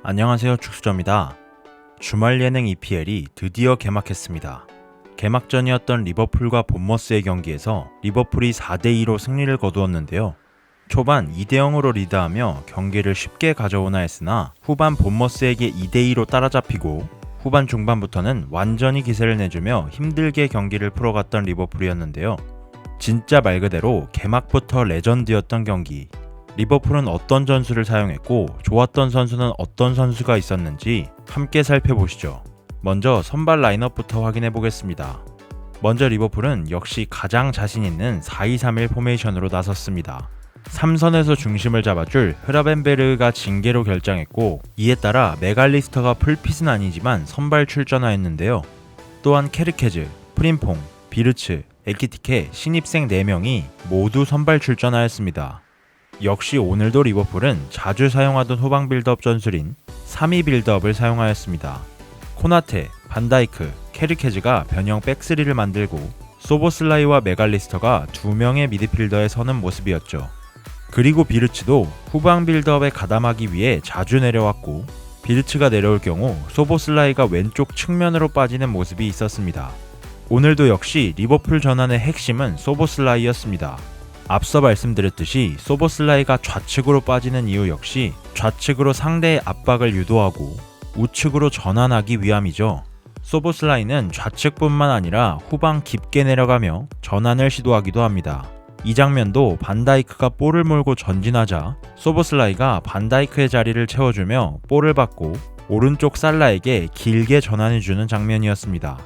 안녕하세요, 축수저입니다. 주말 예능 EPL이 드디어 개막했습니다. 개막전이었던 리버풀과 본머스의 경기에서 리버풀이 4대2로 승리를 거두었는데요. 초반 2대0으로 리드하며 경기를 쉽게 가져오나 했으나 후반 본머스에게 2대2로 따라잡히고 후반 중반부터는 완전히 기세를 내주며 힘들게 경기를 풀어갔던 리버풀이었는데요. 진짜 말 그대로 개막부터 레전드였던 경기. 리버풀은 어떤 전술을 사용했고 좋았던 선수는 어떤 선수가 있었는지 함께 살펴보시죠. 먼저 선발 라인업부터 확인해 보겠습니다. 먼저 리버풀은 역시 가장 자신 있는 4-2-3-1 포메이션으로 나섰습니다. 3선에서 중심을 잡아줄 흐라벤베르가 징계로 결장했고 이에 따라 메갈리스터가 풀핏은 아니지만 선발 출전하였는데요. 또한 케르케즈, 프림퐁, 비르츠, 에키티케 신입생 4명이 모두 선발 출전하였습니다. 역시 오늘도 리버풀은 자주 사용하던 후방 빌드업 전술인 3-2 빌드업을 사용하였습니다. 코나테, 반다이크, 케르케즈가 변형 백스리를 만들고 소보슬라이와 메갈리스터가 2명의 미드필더에 서는 모습이었죠. 그리고 비르츠도 후방 빌드업에 가담하기 위해 자주 내려왔고 비르츠가 내려올 경우 소보슬라이가 왼쪽 측면으로 빠지는 모습이 있었습니다. 오늘도 역시 리버풀 전환의 핵심은 소보슬라이였습니다. 앞서 말씀드렸듯이 소보슬라이가 좌측으로 빠지는 이유 역시 좌측으로 상대의 압박을 유도하고 우측으로 전환하기 위함이죠. 소보슬라이는 좌측뿐만 아니라 후방 깊게 내려가며 전환을 시도하기도 합니다. 이 장면도 반다이크가 볼을 몰고 전진하자 소보슬라이가 반다이크의 자리를 채워주며 볼을 받고 오른쪽 살라에게 길게 전환해주는 장면이었습니다.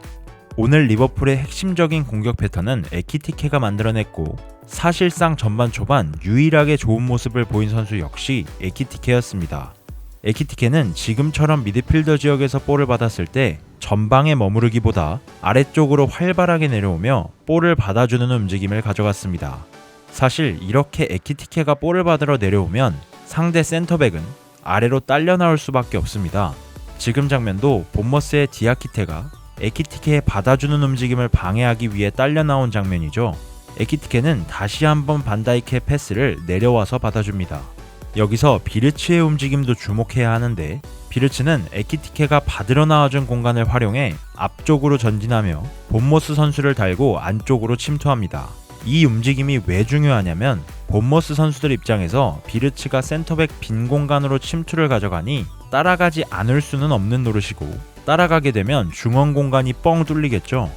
오늘 리버풀의 핵심적인 공격 패턴은 에키티케가 만들어냈고 사실상 전반 초반 유일하게 좋은 모습을 보인 선수 역시 에키티케였습니다. 에키티케는 지금처럼 미드필더 지역에서 볼을 받았을 때 전방에 머무르기보다 아래쪽으로 활발하게 내려오며 볼을 받아주는 움직임을 가져갔습니다. 사실 이렇게 에키티케가 볼을 받으러 내려오면 상대 센터백은 아래로 딸려 나올 수밖에 없습니다. 지금 장면도 본머스의 디아키테가 에키티케의 받아주는 움직임을 방해하기 위해 딸려 나온 장면이죠. 에키티케는 다시 한번 반다이크의 패스를 내려와서 받아줍니다. 여기서 비르츠의 움직임도 주목해야 하는데 비르츠는 에키티케가 받으러 나와준 공간을 활용해 앞쪽으로 전진하며 본머스 선수를 달고 안쪽으로 침투합니다. 이 움직임이 왜 중요하냐면 본머스 선수들 입장에서 비르츠가 센터백 빈 공간으로 침투를 가져가니 따라가지 않을 수는 없는 노릇이고 따라가게 되면 중원 공간이 뻥 뚫리겠죠.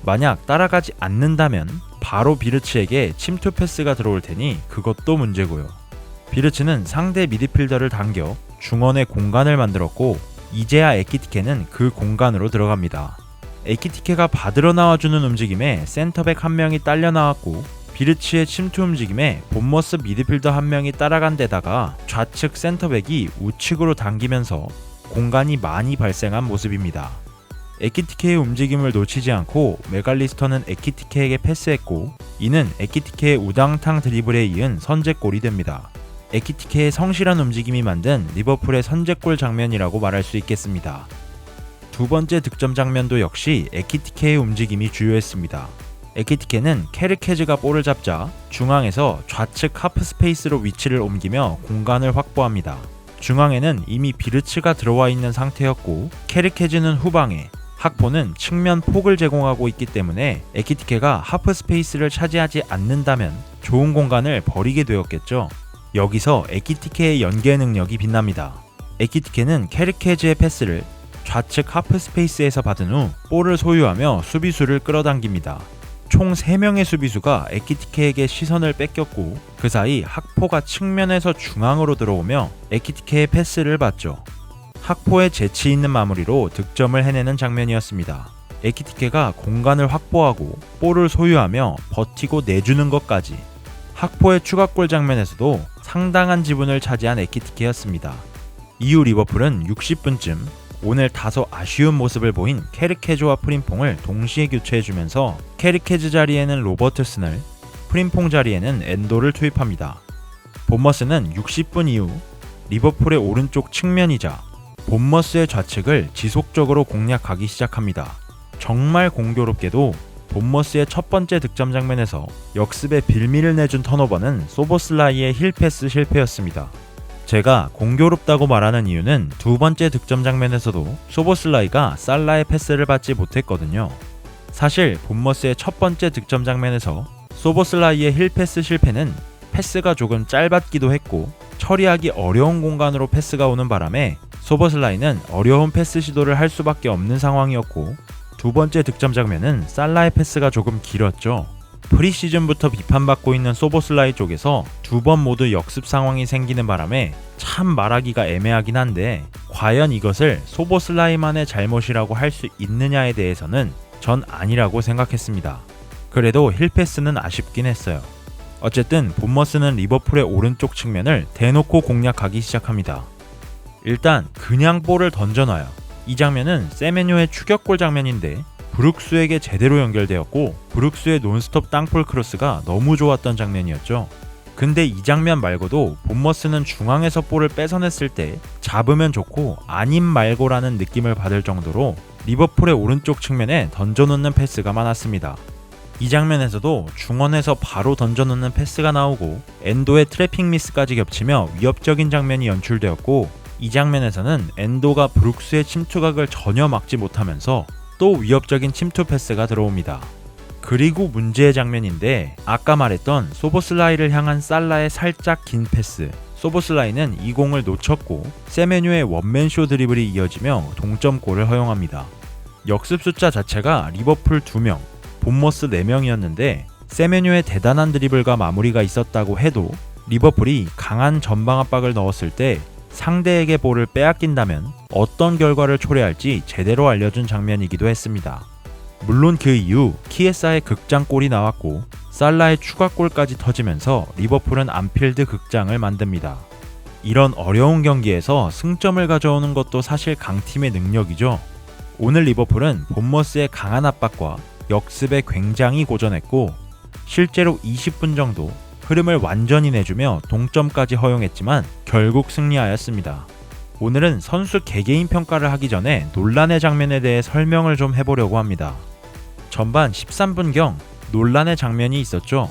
만약 따라가지 않는다면 바로 비르츠에게 침투 패스가 들어올 테니 그것도 문제고요. 비르츠는 상대 미드필더를 당겨 중원에 공간을 만들었고 이제야 에키티케는 그 공간으로 들어갑니다. 에키티케가 받으러 나와주는 움직임에 센터백 한 명이 딸려 나왔고 비르츠의 침투 움직임에 본머스 미드필더 한 명이 따라간 데다가 좌측 센터백이 우측으로 당기면서 공간이 많이 발생한 모습입니다. 에키티케의 움직임을 놓치지 않고 메갈리스터는 에키티케에게 패스했고 이는 에키티케의 우당탕 드리블에 이은 선제골이 됩니다. 에키티케의 성실한 움직임이 만든 리버풀의 선제골 장면이라고 말할 수 있겠습니다. 두 번째 득점 장면도 역시 에키티케의 움직임이 주요했습니다. 에키티케는 케르케즈가 볼을 잡자 중앙에서 좌측 하프 스페이스로 위치를 옮기며 공간을 확보합니다. 중앙에는 이미 비르츠가 들어와 있는 상태였고 케르케즈는 후방에 학포는 측면 폭을 제공하고 있기 때문에 에키티케가 하프 스페이스를 차지하지 않는다면 좋은 공간을 버리게 되었겠죠. 여기서 에키티케의 연계 능력이 빛납니다. 에키티케는 케르케즈의 패스를 좌측 하프 스페이스에서 받은 후 볼을 소유하며 수비수를 끌어당깁니다. 총 3명의 수비수가 에키티케에게 시선을 뺏겼고 그 사이 학포가 측면에서 중앙으로 들어오며 에키티케의 패스를 받죠. 학포의 재치 있는 마무리로 득점을 해내는 장면이었습니다. 에키티케가 공간을 확보하고 볼을 소유하며 버티고 내주는 것까지. 학포의 추가골 장면에서도 상당한 지분을 차지한 에키티케였습니다. 이후 리버풀은 60분쯤 오늘 다소 아쉬운 모습을 보인 케르케즈와 프림퐁을 동시에 교체해주면서 케르케즈 자리에는 로버트슨을, 프림퐁 자리에는 엔도를 투입합니다. 본머스는 60분 이후 리버풀의 오른쪽 측면이자 본머스의 좌측을 지속적으로 공략하기 시작합니다. 정말 공교롭게도 본머스의 첫 번째 득점 장면에서 역습에 빌미를 내준 턴오버는 소보슬라이의 힐패스 실패였습니다. 제가 공교롭다고 말하는 이유는 두 번째 득점 장면에서도 소보슬라이가 살라의 패스를 받지 못했거든요. 사실 본머스의 첫 번째 득점 장면에서 소보슬라이의 힐패스 실패는 패스가 조금 짧았기도 했고 처리하기 어려운 공간으로 패스가 오는 바람에 소보슬라이는 어려운 패스 시도를 할 수밖에 없는 상황이었고, 두 번째 득점 장면은 살라의 패스가 조금 길었죠. 프리시즌부터 비판받고 있는 소보슬라이 쪽에서 두 번 모두 역습 상황이 생기는 바람에 참 말하기가 애매하긴 한데, 과연 이것을 소보슬라이만의 잘못이라고 할 수 있느냐에 대해서는 전 아니라고 생각했습니다. 그래도 힐패스는 아쉽긴 했어요. 어쨌든 본머스는 리버풀의 오른쪽 측면을 대놓고 공략하기 시작합니다. 일단 그냥 볼을 던져놔요. 이 장면은 세메뇨의 추격골 장면인데 브룩스에게 제대로 연결되었고, 브룩스의 논스톱 땅볼 크로스가 너무 좋았던 장면이었죠. 근데 이 장면 말고도 본머스는 중앙에서 볼을 뺏어냈을 때 잡으면 좋고 아님 말고라는 느낌을 받을 정도로 리버풀의 오른쪽 측면에 던져놓는 패스가 많았습니다. 이 장면에서도 중원에서 바로 던져놓는 패스가 나오고 엔도의 트래핑 미스까지 겹치며 위협적인 장면이 연출되었고, 이 장면에서는 엔도가 브룩스의 침투각을 전혀 막지 못하면서 또 위협적인 침투 패스가 들어옵니다. 그리고 문제의 장면인데, 아까 말했던 소보슬라이를 향한 살라의 살짝 긴 패스, 소보슬라이는 이 공을 놓쳤고 세메뉴의 원맨쇼 드리블이 이어지며 동점골을 허용합니다. 역습 숫자 자체가 리버풀 2명, 본머스 4명이었는데 세메뉴의 대단한 드리블과 마무리가 있었다고 해도 리버풀이 강한 전방 압박을 넣었을 때 상대에게 볼을 빼앗긴다면 어떤 결과를 초래할지 제대로 알려준 장면이기도 했습니다. 물론 그 이후 키에사의 극장골이 나왔고 살라의 추가골까지 터지면서 리버풀은 안필드 극장을 만듭니다. 이런 어려운 경기에서 승점을 가져오는 것도 사실 강팀의 능력이죠. 오늘 리버풀은 본머스의 강한 압박과 역습에 굉장히 고전했고, 실제로 20분 정도 흐름을 완전히 내주며 동점까지 허용했지만 결국 승리하였습니다. 오늘은 선수 개개인 평가를 하기 전에 논란의 장면에 대해 설명을 좀 해보려고 합니다. 전반 13분경 논란의 장면이 있었죠.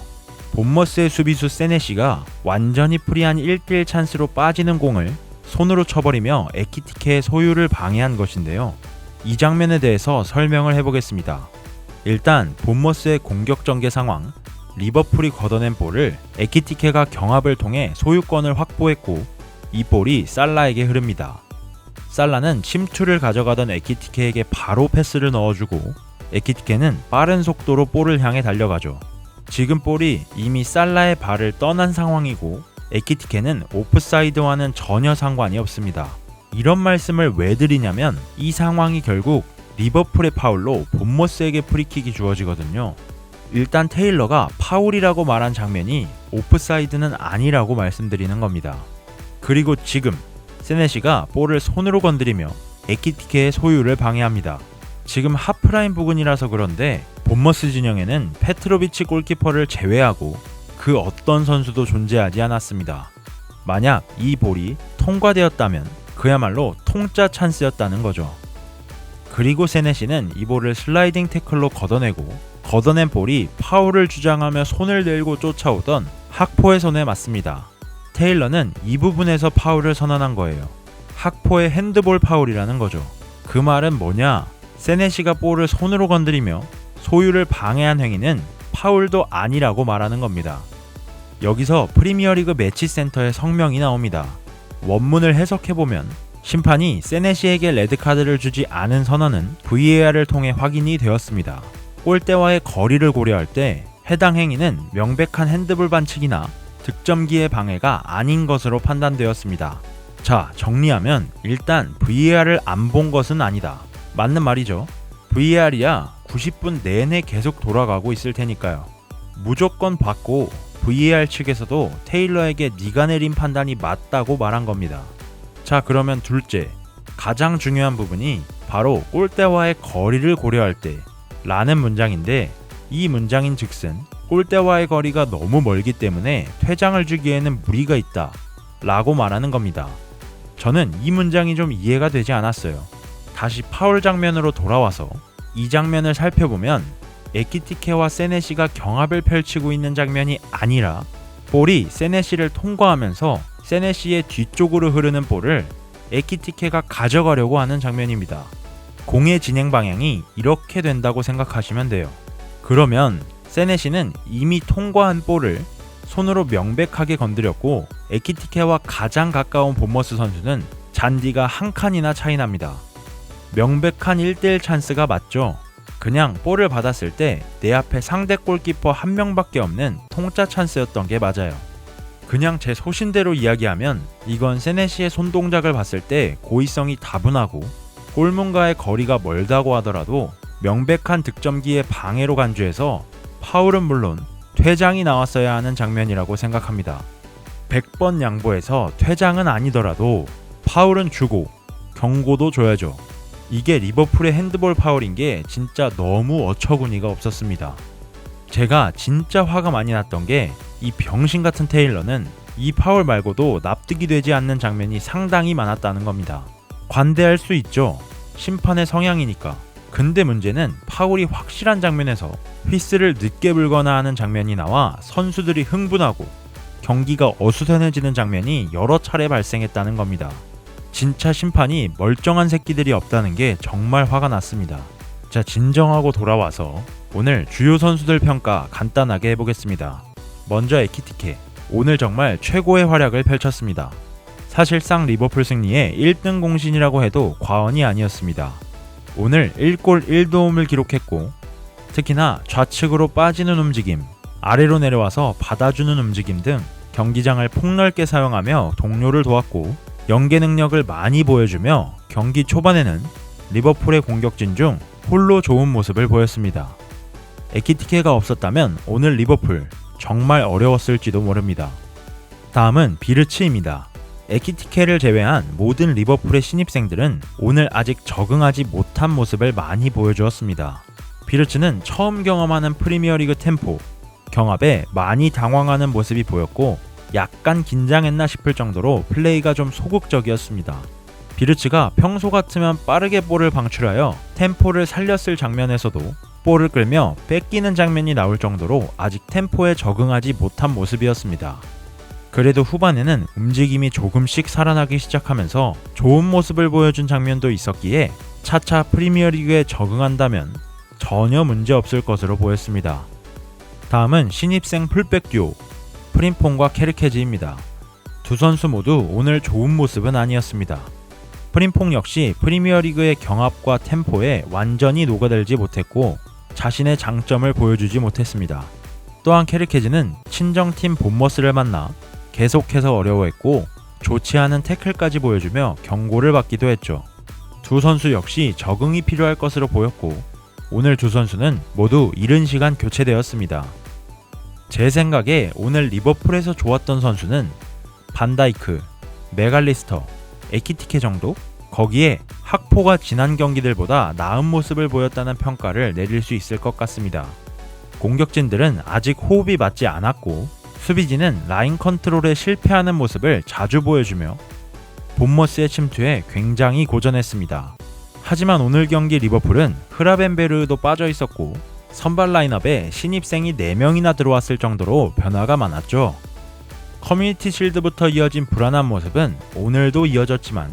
본머스의 수비수 세네시가 완전히 프리한 1대1 찬스로 빠지는 공을 손으로 쳐버리며 에키티케의 소유를 방해한 것인데요. 이 장면에 대해서 설명을 해보겠습니다. 일단 본머스의 공격 전개 상황, 리버풀이 걷어낸 볼을 에키티케가 경합을 통해 소유권을 확보했고 이 볼이 살라에게 흐릅니다. 살라는 침투를 가져가던 에키티케에게 바로 패스를 넣어주고 에키티케는 빠른 속도로 볼을 향해 달려가죠. 지금 볼이 이미 살라의 발을 떠난 상황이고 에키티케는 오프사이드와는 전혀 상관이 없습니다. 이런 말씀을 왜 드리냐면 이 상황이 결국 리버풀의 파울로 본머스에게 프리킥이 주어지거든요. 일단 테일러가 파울이라고 말한 장면이 오프사이드는 아니라고 말씀드리는 겁니다. 그리고 지금 세네시가 볼을 손으로 건드리며 에키티케의 소유를 방해합니다. 지금 하프라인 부근이라서 그런데 본머스 진영에는 페트로비치 골키퍼를 제외하고 그 어떤 선수도 존재하지 않았습니다. 만약 이 볼이 통과되었다면 그야말로 통짜 찬스였다는 거죠. 그리고 세네시는 이 볼을 슬라이딩 태클로 걷어내고 걷어낸 볼이 파울을 주장하며 손을 들고 쫓아오던 학포의 손에 맞습니다. 테일러는 이 부분에서 파울을 선언한 거예요. 학포의 핸드볼 파울이라는 거죠. 그 말은 뭐냐? 세네시가 볼을 손으로 건드리며 소유를 방해한 행위는 파울도 아니라고 말하는 겁니다. 여기서 프리미어리그 매치센터의 성명이 나옵니다. 원문을 해석해보면 심판이 세네시에게 레드카드를 주지 않은 선언은 VAR을 통해 확인이 되었습니다. 골대와의 거리를 고려할 때 해당 행위는 명백한 핸드볼 반칙이나 득점기의 방해가 아닌 것으로 판단되었습니다. 자, 정리하면 일단 VAR을 안 본 것은 아니다. 맞는 말이죠. VAR이야 90분 내내 계속 돌아가고 있을 테니까요. 무조건 봤고 VAR 측에서도 테일러에게 네가 내린 판단이 맞다고 말한 겁니다. 자, 그러면 둘째, 가장 중요한 부분이 바로 골대와의 거리를 고려할 때 라는 문장인데, 이 문장인 즉슨 골대와의 거리가 너무 멀기 때문에 퇴장을 주기에는 무리가 있다 라고 말하는 겁니다. 저는 이 문장이 좀 이해가 되지 않았어요. 다시 파울 장면으로 돌아와서 이 장면을 살펴보면 에키티케와 세네시가 경합을 펼치고 있는 장면이 아니라 볼이 세네시를 통과하면서 세네시의 뒤쪽으로 흐르는 볼을 에키티케가 가져가려고 하는 장면입니다. 공의 진행 방향이 이렇게 된다고 생각하시면 돼요. 그러면 세네시는 이미 통과한 볼을 손으로 명백하게 건드렸고 에키티케와 가장 가까운 본머스 선수는 잔디가 한 칸이나 차이 납니다. 명백한 1대1 찬스가 맞죠. 그냥 볼을 받았을 때 내 앞에 상대 골키퍼 한 명밖에 없는 통짜 찬스였던 게 맞아요. 그냥 제 소신대로 이야기하면 이건 세네시의 손동작을 봤을 때 고의성이 다분하고 골문과의 거리가 멀다고 하더라도 명백한 득점기의 방해로 간주해서 파울은 물론 퇴장이 나왔어야 하는 장면이라고 생각합니다. 100번 양보해서 퇴장은 아니더라도 파울은 주고 경고도 줘야죠. 이게 리버풀의 핸드볼 파울인 게 진짜 너무 어처구니가 없었습니다. 제가 진짜 화가 많이 났던 게 이 병신 같은 테일러는 이 파울 말고도 납득이 되지 않는 장면이 상당히 많았다는 겁니다. 관대할 수 있죠. 심판의 성향이니까. 근데 문제는 파울이 확실한 장면에서 휘슬을 늦게 불거나 하는 장면이 나와 선수들이 흥분하고 경기가 어수선해지는 장면이 여러 차례 발생했다는 겁니다. 진짜 심판이 멀쩡한 새끼들이 없다는 게 정말 화가 났습니다. 자, 진정하고 돌아와서 오늘 주요 선수들 평가 간단하게 해보겠습니다. 먼저 에키티케. 오늘 정말 최고의 활약을 펼쳤습니다. 사실상 리버풀 승리의 1등 공신이라고 해도 과언이 아니었습니다. 오늘 1골 1도움을 기록했고 특히나 좌측으로 빠지는 움직임, 아래로 내려와서 받아주는 움직임 등 경기장을 폭넓게 사용하며 동료를 도왔고 연계 능력을 많이 보여주며 경기 초반에는 리버풀의 공격진 중 홀로 좋은 모습을 보였습니다. 에키티케가 없었다면 오늘 리버풀 정말 어려웠을지도 모릅니다. 다음은 비르츠입니다. 에키티케를 제외한 모든 리버풀의 신입생들은 오늘 아직 적응하지 못한 모습을 많이 보여주었습니다. 비르츠는 처음 경험하는 프리미어리그 템포, 경합에 많이 당황하는 모습이 보였고 약간 긴장했나 싶을 정도로 플레이가 좀 소극적이었습니다. 비르츠가 평소 같으면 빠르게 볼을 방출하여 템포를 살렸을 장면에서도 볼을 끌며 뺏기는 장면이 나올 정도로 아직 템포에 적응하지 못한 모습이었습니다. 그래도 후반에는 움직임이 조금씩 살아나기 시작하면서 좋은 모습을 보여준 장면도 있었기에 차차 프리미어리그에 적응한다면 전혀 문제 없을 것으로 보였습니다. 다음은 신입생 풀백 듀오 프림퐁과 케르케즈입니다. 두 선수 모두 오늘 좋은 모습은 아니었습니다. 프림퐁 역시 프리미어리그의 경합과 템포에 완전히 녹아들지 못했고 자신의 장점을 보여주지 못했습니다. 또한 케르케즈는 친정팀 본머스를 만나 계속해서 어려워했고 좋지 않은 태클까지 보여주며 경고를 받기도 했죠. 두 선수 역시 적응이 필요할 것으로 보였고 오늘 두 선수는 모두 이른 시간 교체되었습니다. 제 생각에 오늘 리버풀에서 좋았던 선수는 반다이크, 메갈리스터, 에키티케 정도? 거기에 학포가 지난 경기들보다 나은 모습을 보였다는 평가를 내릴 수 있을 것 같습니다. 공격진들은 아직 호흡이 맞지 않았고 수비진은 라인 컨트롤에 실패하는 모습을 자주 보여주며 본머스의 침투에 굉장히 고전했습니다. 하지만 오늘 경기 리버풀은 흐라벤베르도 빠져 있었고 선발 라인업에 신입생이 4명이나 들어왔을 정도로 변화가 많았죠. 커뮤니티 실드부터 이어진 불안한 모습은 오늘도 이어졌지만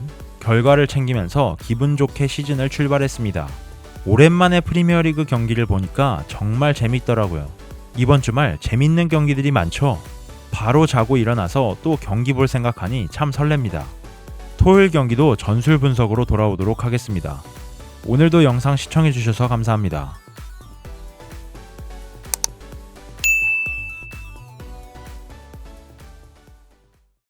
결과를 챙기면서 기분 좋게 시즌을 출발했습니다. 오랜만에 프리미어리그 경기를 보니까 정말 재밌더라고요. 이번 주말 재밌는 경기들이 많죠. 바로 자고 일어나서 또 경기 볼 생각하니 참 설렙니다. 토요일 경기도 전술 분석으로 돌아오도록 하겠습니다. 오늘도 영상 시청해주셔서 감사합니다.